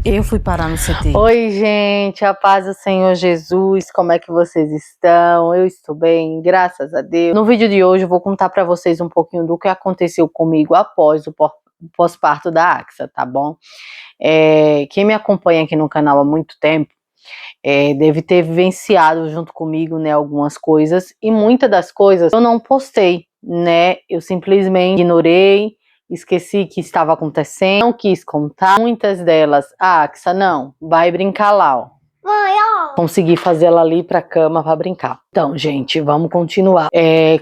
Eu fui parar no CT. Oi, gente, a paz do Senhor Jesus, como é que vocês estão? Eu estou bem, graças a Deus. No vídeo de hoje eu vou contar para vocês um pouquinho do que aconteceu comigo após o pós-parto da Axa, tá bom? Quem me acompanha aqui no canal há muito tempo, deve ter vivenciado junto comigo, né, algumas coisas, e muitas das coisas eu não postei, né, eu simplesmente ignorei, esqueci que estava acontecendo, não quis contar. Muitas delas, Axa, não, vai brincar lá, ó. Consegui fazer ela ali pra cama pra brincar. Então, gente, vamos continuar.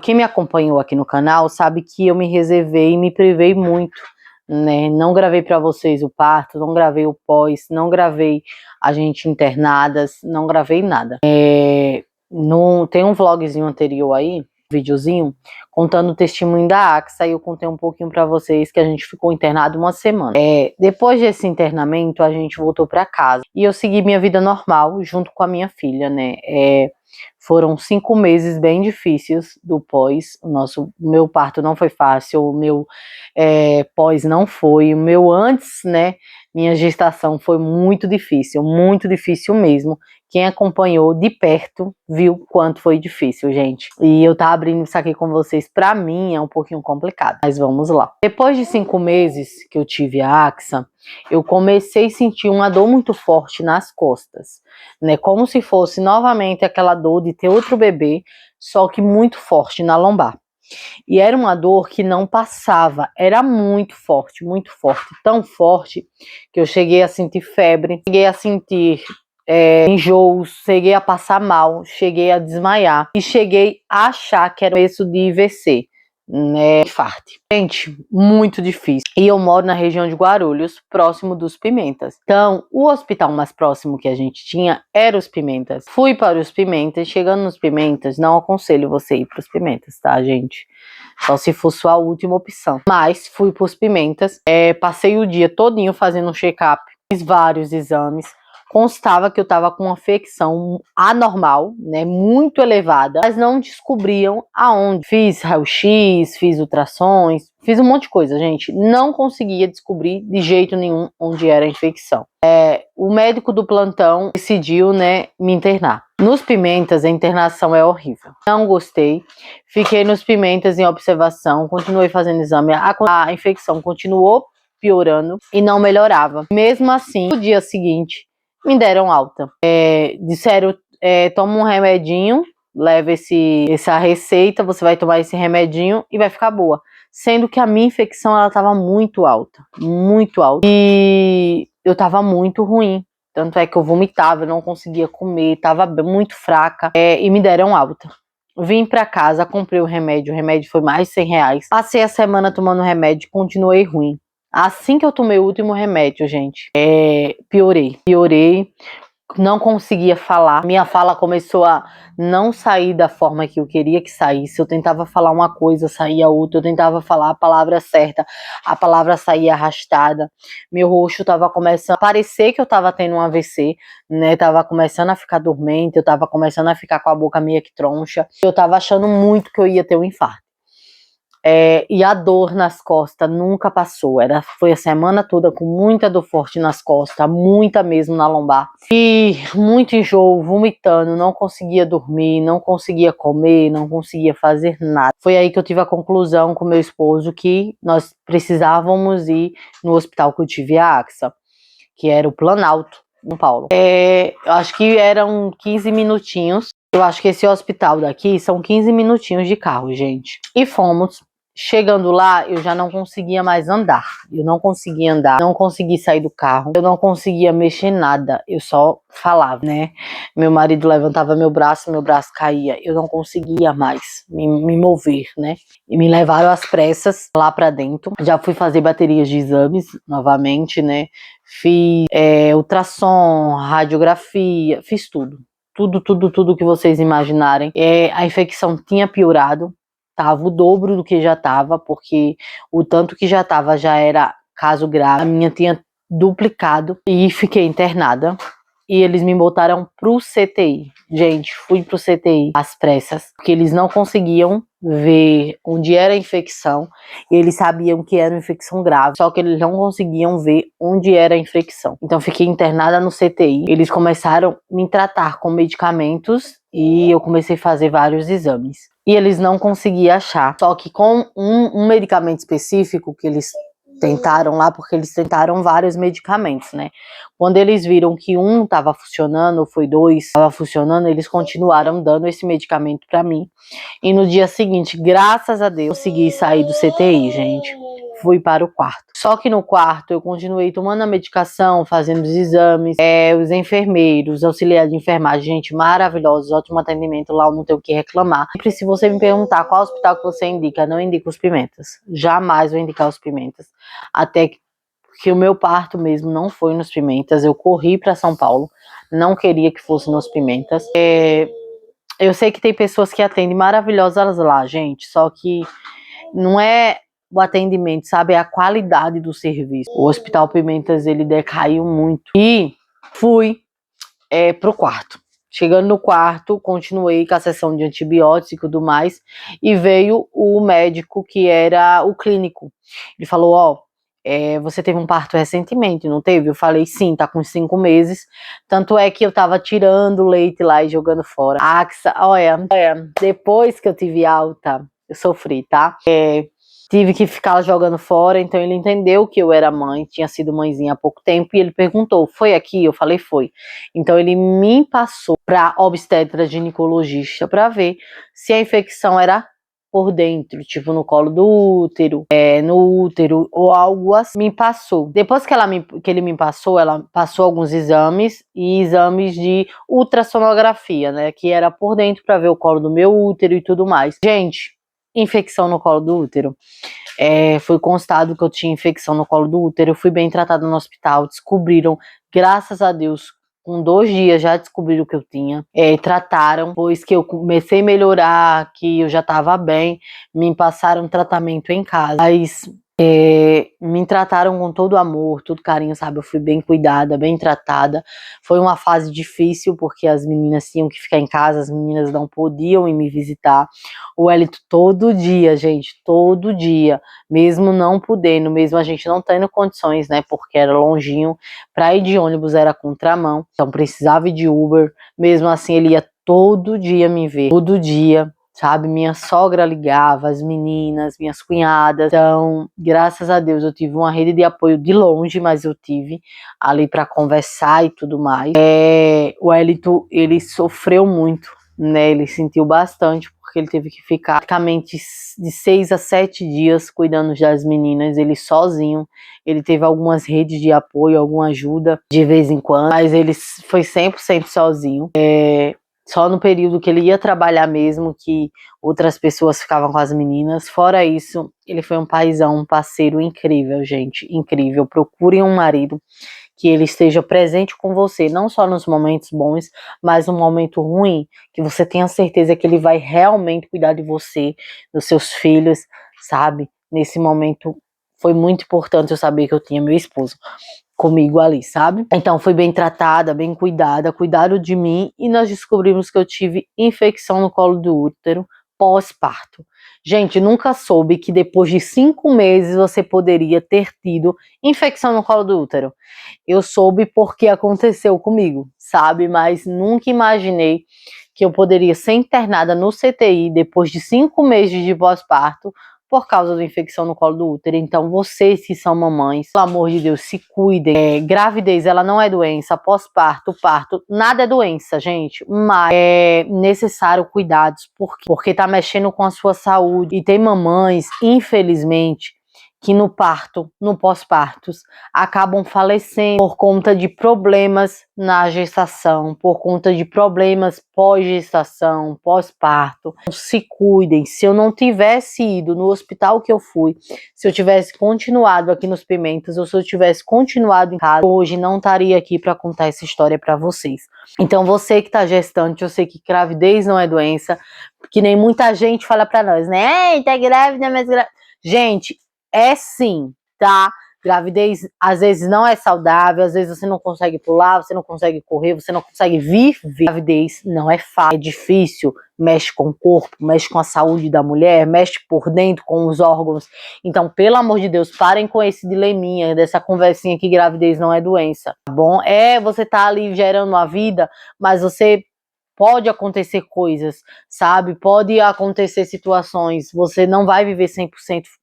Quem me acompanhou aqui no canal sabe que eu me reservei e me privei muito, né? Não gravei pra vocês o parto, não gravei o pós, não gravei a gente internadas, não gravei nada. Tem um vlogzinho anterior aí, videozinho, contando o testemunho da Axa, e eu contei um pouquinho pra vocês que a gente ficou internado uma semana. Depois desse internamento, a gente voltou pra casa, e eu segui minha vida normal, junto com a minha filha, né, foram 5 meses bem difíceis do pós. O meu parto não foi fácil, o meu pós não foi, o meu antes, né, minha gestação foi muito difícil mesmo. Quem acompanhou de perto viu quanto foi difícil, gente. E eu tava abrindo isso aqui com vocês, pra mim é um pouquinho complicado, mas vamos lá. Depois de 5 meses que eu tive a Axa, eu comecei a sentir uma dor muito forte nas costas, né? Como se fosse novamente aquela dor de ter outro bebê, só que muito forte na lombar. E era uma dor que não passava, era muito forte, tão forte que eu cheguei a sentir febre, cheguei a sentir enjoos, cheguei a passar mal, cheguei a desmaiar e cheguei a achar que era começo de IVC, né, infarto. Gente, muito difícil. E eu moro na região de Guarulhos, próximo dos Pimentas. Então, o hospital mais próximo que a gente tinha era os Pimentas. Fui para os Pimentas, chegando nos Pimentas, não aconselho você ir para os Pimentas, tá, gente? Só se for sua última opção. Mas fui para os Pimentas, passei o dia todinho fazendo um check-up, fiz vários exames. Constava que eu estava com uma infecção anormal, né, muito elevada, mas não descobriam aonde. Fiz raio-x, fiz ultrassons, fiz um monte de coisa, gente. Não conseguia descobrir de jeito nenhum onde era a infecção. O médico do plantão decidiu, né, me internar. Nos Pimentas, a internação é horrível. Não gostei. Fiquei nos Pimentas em observação, continuei fazendo exame. A infecção continuou piorando e não melhorava. Mesmo assim, no dia seguinte, me deram alta. Disseram, toma um remedinho, leva essa receita, você vai tomar esse remedinho e vai ficar boa. Sendo que a minha infecção, ela estava muito alta, e eu estava muito ruim. Tanto é que eu vomitava, eu não conseguia comer, estava muito fraca, e me deram alta. Vim pra casa, comprei o remédio foi mais de R$100. Passei a semana tomando remédio, continuei ruim. Assim que eu tomei o último remédio, gente, piorei, não conseguia falar, minha fala começou a não sair da forma que eu queria que saísse. Eu tentava falar uma coisa, saía outra, eu tentava falar a palavra certa, a palavra saía arrastada, meu rosto tava começando a parecer que eu tava tendo um AVC, né, tava começando a ficar dormente, eu tava começando a ficar com a boca meio que troncha, eu tava achando muito que eu ia ter um infarto. E a dor nas costas nunca passou, foi a semana toda com muita dor forte nas costas, muita mesmo na lombar, e muito enjoo, vomitando, não conseguia dormir, não conseguia comer, não conseguia fazer nada. Foi aí que eu tive a conclusão com meu esposo que nós precisávamos ir no hospital que eu tive a Axa, que era o Planalto, em São Paulo. Eu acho que eram 15 minutinhos, eu acho que esse hospital daqui são 15 minutinhos de carro, gente. E fomos. Chegando lá, eu já não conseguia mais andar. Eu não conseguia andar, não conseguia sair do carro, eu não conseguia mexer em nada, eu só falava, né? Meu marido levantava meu braço caía, eu não conseguia mais me mover, né? E me levaram às pressas lá pra dentro. Já fui fazer baterias de exames novamente, né? Fiz ultrassom, radiografia, fiz tudo. Tudo que vocês imaginarem. A infecção tinha piorado. Tava o dobro do que já tava, porque o tanto que já tava já era caso grave. A minha tinha duplicado e fiquei internada. e eles me botaram pro CTI. Gente, fui pro CTI às pressas, porque eles não conseguiam ver onde era a infecção. Eles sabiam que era uma infecção grave, só que eles não conseguiam ver onde era a infecção. Então fiquei internada no CTI. Eles começaram a me tratar com medicamentos e eu comecei a fazer vários exames. E eles não conseguiam achar. Só que com um medicamento específico que eles tentaram lá, porque eles tentaram vários medicamentos, né? Quando eles viram que um estava funcionando, ou foi dois, estava funcionando, eles continuaram dando esse medicamento para mim. E no dia seguinte, graças a Deus, consegui sair do CTI, gente. Fui para o quarto. Só que no quarto eu continuei tomando a medicação, fazendo os exames. Os enfermeiros, auxiliares de enfermagem, gente, maravilhosos, ótimo atendimento lá, eu não tenho o que reclamar. Sempre se você me perguntar qual hospital que você indica, não indico os Pimentas. Jamais vou indicar os Pimentas. Até que o meu parto mesmo não foi nos Pimentas. Eu corri para São Paulo, não queria que fosse nos Pimentas. Eu sei que tem pessoas que atendem maravilhosas lá, gente, só que não é o atendimento, sabe? É a qualidade do serviço. O Hospital Pimentas, ele decaiu muito. E fui pro quarto. Chegando no quarto, continuei com a sessão de antibióticos e tudo mais, e veio o médico que era o clínico. Ele falou, ó, você teve um parto recentemente, não teve? Eu falei, sim, tá com 5 meses. Tanto é que eu tava tirando o leite lá e jogando fora. Axa, olha, depois que eu tive alta, eu sofri, tá? Tive que ficar jogando fora, então ele entendeu que eu era mãe, tinha sido mãezinha há pouco tempo, e ele perguntou, foi aqui? Eu falei, foi. Então ele me passou para obstetra ginecologista para ver se a infecção era por dentro, tipo no colo do útero, no útero ou algo assim. Me passou. Depois que ele me passou, ela passou alguns exames e exames de ultrassonografia, né, que era por dentro para ver o colo do meu útero e tudo mais. Gente, infecção no colo do útero. Foi constado que eu tinha infecção no colo do útero. Eu fui bem tratada no hospital. Descobriram, graças a Deus, com 2 dias já descobriram que eu tinha. Trataram, depois que eu comecei a melhorar, que eu já estava bem, me passaram tratamento em casa. Mas me trataram com todo amor, todo carinho, sabe? Eu fui bem cuidada, bem tratada. Foi uma fase difícil, porque as meninas tinham que ficar em casa, as meninas não podiam ir me visitar. O Elito todo dia, gente, todo dia, mesmo não podendo, mesmo a gente não tendo condições, né? Porque era longinho, pra ir de ônibus era contramão, então precisava ir de Uber. Mesmo assim, ele ia todo dia me ver, todo dia. Sabe, minha sogra ligava, as meninas, minhas cunhadas. Então, graças a Deus, eu tive uma rede de apoio de longe, mas eu tive ali para conversar e tudo mais. O Elito, ele sofreu muito, né? Ele sentiu bastante, porque ele teve que ficar praticamente de 6 a 7 dias cuidando das meninas, ele sozinho. Ele teve algumas redes de apoio, alguma ajuda de vez em quando, mas ele foi 100% sozinho. Só no período que ele ia trabalhar mesmo, que outras pessoas ficavam com as meninas. Fora isso, ele foi um paizão, um parceiro incrível, gente, incrível. Procurem um marido que ele esteja presente com você, não só nos momentos bons, mas no momento ruim, que você tenha certeza que ele vai realmente cuidar de você, dos seus filhos, sabe? Nesse momento foi muito importante eu saber que eu tinha meu esposo comigo ali, sabe? Então fui bem tratada, bem cuidada, cuidaram de mim, e nós descobrimos que eu tive infecção no colo do útero pós-parto. Gente, nunca soube que depois de 5 meses você poderia ter tido infecção no colo do útero. Eu soube porque aconteceu comigo, sabe? Mas nunca imaginei que eu poderia ser internada no CTI depois de 5 meses de pós-parto por causa da infecção no colo do útero. Então, vocês que são mamães, pelo amor de Deus, se cuidem. Gravidez, ela não é doença. Pós-parto, parto, nada é doença, gente. Mas é necessário cuidados, porque tá mexendo com a sua saúde. E tem mamães, infelizmente, que no parto, no pós-partos, acabam falecendo por conta de problemas na gestação, por conta de problemas pós-gestação, pós-parto. Se cuidem. Se eu não tivesse ido no hospital que eu fui, se eu tivesse continuado aqui nos Pimentas, ou se eu tivesse continuado em casa, hoje não estaria aqui para contar essa história para vocês. Então, você que tá gestante, eu sei que gravidez não é doença, que nem muita gente fala para nós, né? Tá grávida, mas grávida. Gente, é sim, tá? Gravidez às vezes não é saudável, às vezes você não consegue pular, você não consegue correr, você não consegue viver. Gravidez não é fácil, é difícil, mexe com o corpo, mexe com a saúde da mulher, mexe por dentro com os órgãos. Então, pelo amor de Deus, parem com esse dileminha, dessa conversinha que gravidez não é doença, tá bom? Você tá ali gerando a vida, mas você pode acontecer coisas, sabe? Pode acontecer situações, você não vai viver 100%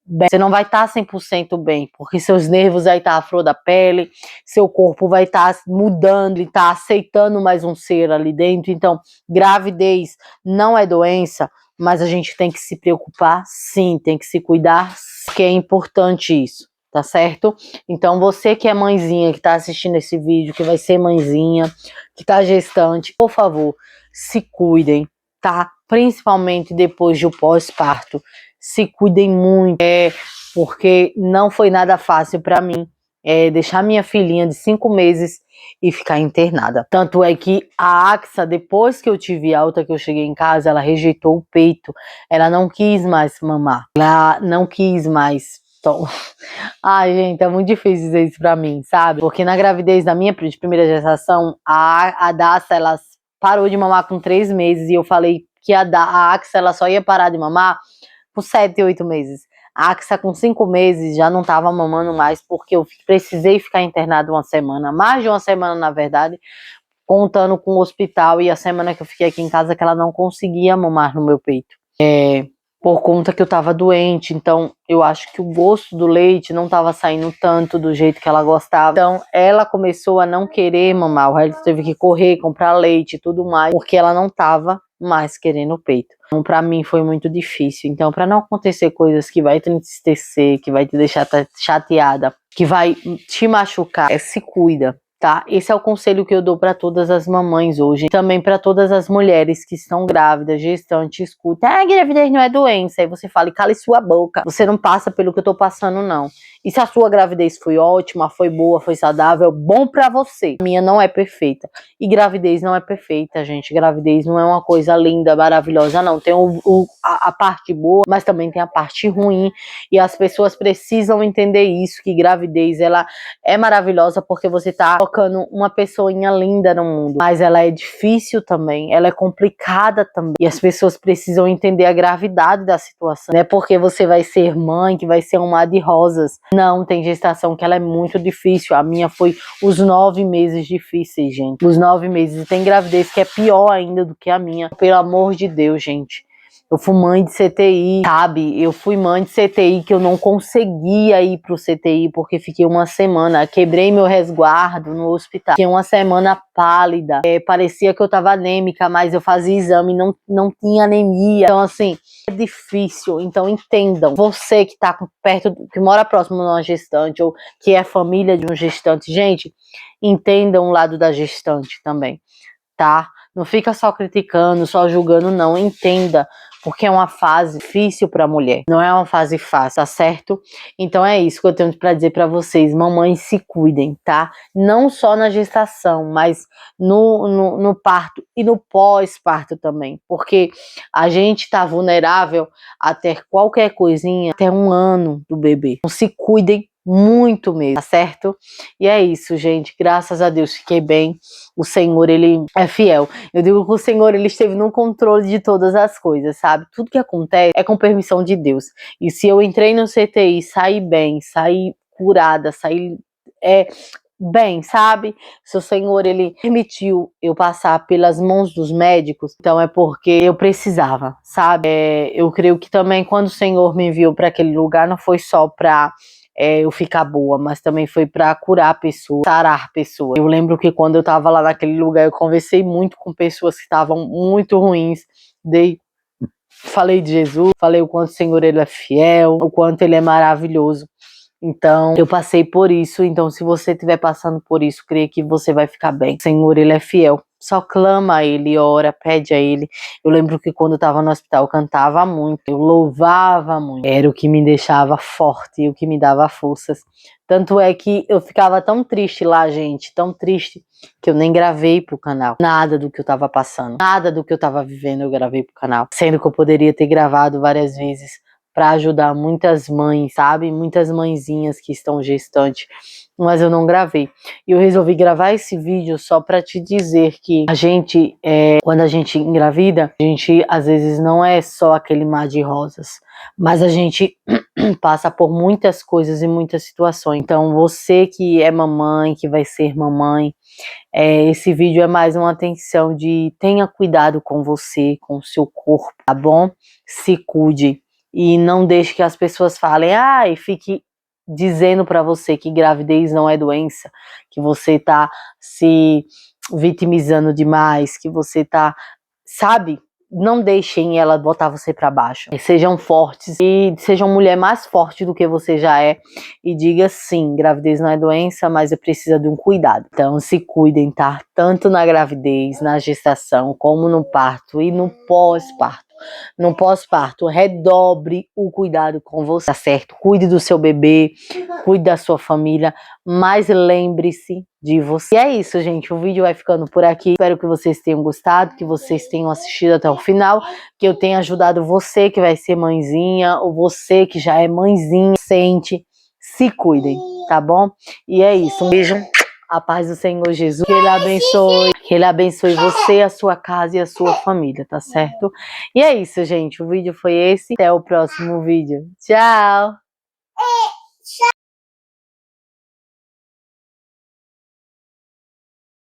bem, você não vai estar 100% bem, porque seus nervos vai estar à flor da pele, seu corpo vai estar mudando, ele está aceitando mais um ser ali dentro. Então, gravidez não é doença, mas a gente tem que se preocupar sim, tem que se cuidar, porque é importante isso. Tá certo? Então você que é mãezinha, que tá assistindo esse vídeo, que vai ser mãezinha, que tá gestante, por favor, se cuidem, tá? Principalmente depois do pós-parto. Se cuidem muito, porque não foi nada fácil para mim deixar minha filhinha de 5 meses e ficar internada. Tanto é que a Axa, depois que eu tive alta, que eu cheguei em casa, ela rejeitou o peito. Ela não quis mais mamar. Ela não quis mais. Ai, gente, é muito difícil dizer isso pra mim, sabe? Porque na gravidez da minha de primeira gestação, a Daça, ela parou de mamar com 3 meses e eu falei que a Axa, ela só ia parar de mamar com 7, 8 meses. A Axa com 5 meses já não tava mamando mais porque eu precisei ficar internada uma semana, mais de uma semana na verdade, contando com o hospital e a semana que eu fiquei aqui em casa que ela não conseguia mamar no meu peito. Por conta que eu tava doente, então eu acho que o gosto do leite não tava saindo tanto do jeito que ela gostava. Então ela começou a não querer mamar, o Hélio teve que correr, comprar leite e tudo mais, porque ela não tava mais querendo o peito. Então pra mim foi muito difícil. Então pra não acontecer coisas que vai te entristecer, que vai te deixar chateada, que vai te machucar, se cuida. Tá? Esse é o conselho que eu dou para todas as mamães hoje, também para todas as mulheres que estão grávidas, gestantes, escuta, gravidez não é doença, aí você fala, cale sua boca, você não passa pelo que eu tô passando não. E se a sua gravidez foi ótima, foi boa, foi saudável, bom para você. A minha não é perfeita. E gravidez não é perfeita, gente. Gravidez não é uma coisa linda, maravilhosa, não. Tem a parte boa, mas também tem a parte ruim. E as pessoas precisam entender isso, que gravidez, ela é maravilhosa porque você tá colocando uma pessoinha linda no mundo. Mas ela é difícil também, ela é complicada também. E as pessoas precisam entender a gravidade da situação. Não é porque você vai ser mãe que vai ser um mar de rosas. Não, tem gestação que ela é muito difícil. A minha foi os 9 meses difíceis, gente. Os 9 meses. E tem gravidez que é pior ainda do que a minha. Pelo amor de Deus, gente. Eu fui mãe de CTI, sabe? Eu fui mãe de CTI que eu não conseguia ir pro CTI porque fiquei uma semana. Quebrei meu resguardo no hospital. Fiquei uma semana pálida. Parecia que eu tava anêmica, mas eu fazia exame e não tinha anemia. Então, assim, é difícil. Então, entendam. Você que tá perto, que mora próximo de uma gestante ou que é família de um gestante, gente, entendam o lado da gestante também, tá? Não fica só criticando, só julgando, não. Entenda, porque é uma fase difícil para a mulher. Não é uma fase fácil, tá certo? Então é isso que eu tenho para dizer para vocês. Mamães, se cuidem, tá? Não só na gestação, mas no parto e no pós-parto também. Porque a gente tá vulnerável a ter qualquer coisinha até 1 ano do bebê. Então se cuidem muito mesmo, tá certo? E é isso, gente. Graças a Deus fiquei bem. O Senhor, ele é fiel. Eu digo que o Senhor, ele esteve no controle de todas as coisas, sabe? Tudo que acontece é com permissão de Deus. E se eu entrei no CTI, saí bem, saí curada, saí bem, sabe? Se o Senhor, ele permitiu eu passar pelas mãos dos médicos, então é porque eu precisava, sabe? Eu creio que também quando o Senhor me enviou para aquele lugar, não foi só para eu ficar boa, mas também foi para curar pessoas, sarar pessoas. Eu lembro que quando eu tava lá naquele lugar, eu conversei muito com pessoas que estavam muito ruins, falei de Jesus, falei o quanto o Senhor, ele é fiel, o quanto ele é maravilhoso. Então, eu passei por isso, então se você estiver passando por isso, creia que você vai ficar bem. O Senhor, ele é fiel. Só clama a ele, ora, pede a ele. Eu lembro que quando eu estava no hospital, eu cantava muito, eu louvava muito. Era o que me deixava forte, o que me dava forças. Tanto é que eu ficava tão triste lá, gente, tão triste, que eu nem gravei pro canal. Nada do que eu tava passando, nada do que eu tava vivendo eu gravei pro canal. Sendo que eu poderia ter gravado várias vezes para ajudar muitas mães, sabe? Muitas mãezinhas que estão gestantes, mas eu não gravei. E eu resolvi gravar esse vídeo só para te dizer que a gente, quando a gente engravida, a gente às vezes não é só aquele mar de rosas, mas a gente passa por muitas coisas e muitas situações. Então você que é mamãe, que vai ser mamãe, esse vídeo é mais uma atenção de tenha cuidado com você, com o seu corpo, tá bom? Se cuide e não deixe que as pessoas falem, e fique dizendo pra você que gravidez não é doença, que você tá se vitimizando demais, que você tá, sabe? Não deixem ela botar você pra baixo. Sejam fortes e sejam mulher mais forte do que você já é e diga sim, gravidez não é doença, mas precisa de um cuidado. Então se cuidem, tá? Tanto na gravidez, na gestação, como no parto e no pós-parto. No pós-parto, redobre o cuidado com você, tá certo? Cuide do seu bebê, cuide da sua família, mas lembre-se de você. E é isso, gente. O vídeo vai ficando por aqui. Espero que vocês tenham gostado, que vocês tenham assistido até o final, que eu tenha ajudado você que vai ser mãezinha, ou você que já é mãezinha, sente, se cuidem, tá bom? E é isso. Um beijo. A paz do Senhor Jesus, que Ele abençoe você, a sua casa e a sua família, tá certo? E é isso, gente, o vídeo foi esse, até o próximo vídeo. Tchau!